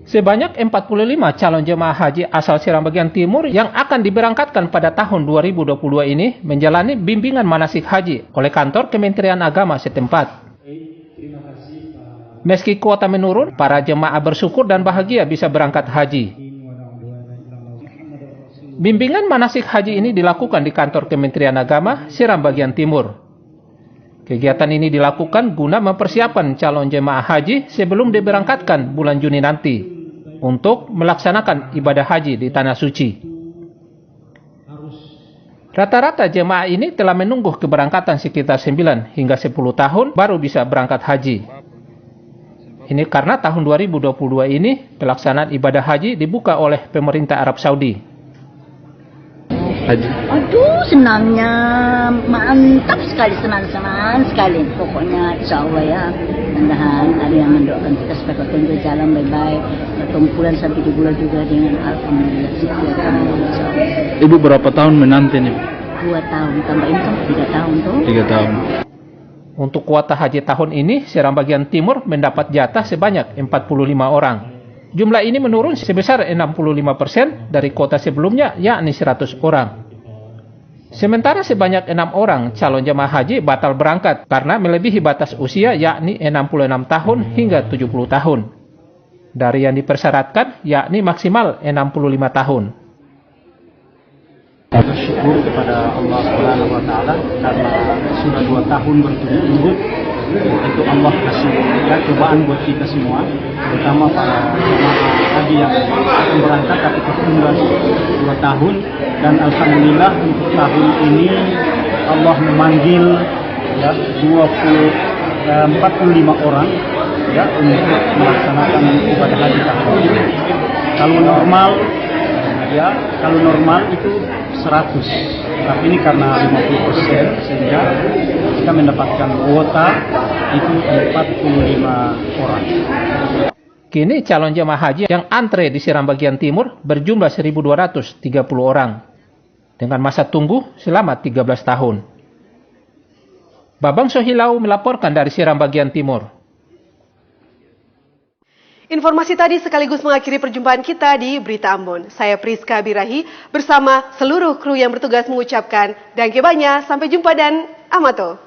Sebanyak 45 calon jemaah haji asal Seram bagian timur yang akan diberangkatkan pada tahun 2022 ini menjalani bimbingan manasik haji oleh kantor Kementerian Agama setempat. Meski kuota menurun, para jemaah bersyukur dan bahagia bisa berangkat haji. Bimbingan manasik haji ini dilakukan di kantor Kementerian Agama Seram bagian timur. Kegiatan ini dilakukan guna mempersiapkan calon jemaah haji sebelum diberangkatkan bulan Juni nanti untuk melaksanakan ibadah haji di Tanah Suci. Rata-rata jemaah ini telah menunggu keberangkatan sekitar 9 hingga 10 tahun baru bisa berangkat haji. Ini karena tahun 2022 ini pelaksanaan ibadah haji dibuka oleh pemerintah Arab Saudi. Haji. Aduh, senangnya mantap sekali, senang sekali. Pokoknya insya Allah ya, mudah-mudahan ada yang mendoakan kita supaya kita jalan baik-baik, berkumpulan sampai di bulan juga dengan alhamdulillah. Ibu berapa tahun menanti nih? 2 tahun, tambah ini kan 3 tahun tuh. 3 tahun. Untuk kuota haji tahun ini, Seram bagian timur mendapat jatah sebanyak 45 orang. Jumlah ini menurun sebesar 65% dari kuota sebelumnya, yakni 100 orang. Sementara sebanyak 6 orang calon jemaah haji batal berangkat karena melebihi batas usia, yakni 66 tahun hingga 70 tahun. Dari yang dipersyaratkan, yakni maksimal 65 tahun. Bersyukur kepada Allah Subhanahu wa Ta'ala karena sudah 2 tahun berturut-turut. Tentu Allah kasih cobaan buat kita semua, terutama para jemaah haji yang akan berangkat tapi tertunda 2 tahun, dan alhamdulillah untuk tahun ini Allah memanggil ya 45 orang ya untuk melaksanakan ibadah haji tahun ini. Kalau normal itu 100, tapi ini karena 50% sehingga kita mendapatkan kuota itu 45 orang. Kini calon jemaah haji yang antre di Seram bagian timur berjumlah 1.230 orang dengan masa tunggu selama 13 tahun. Babang Sohilau melaporkan dari Seram bagian timur. Informasi tadi sekaligus mengakhiri perjumpaan kita di Berita Ambon. Saya Priska Birahi bersama seluruh kru yang bertugas mengucapkan dan kebanya sampai jumpa dan amato.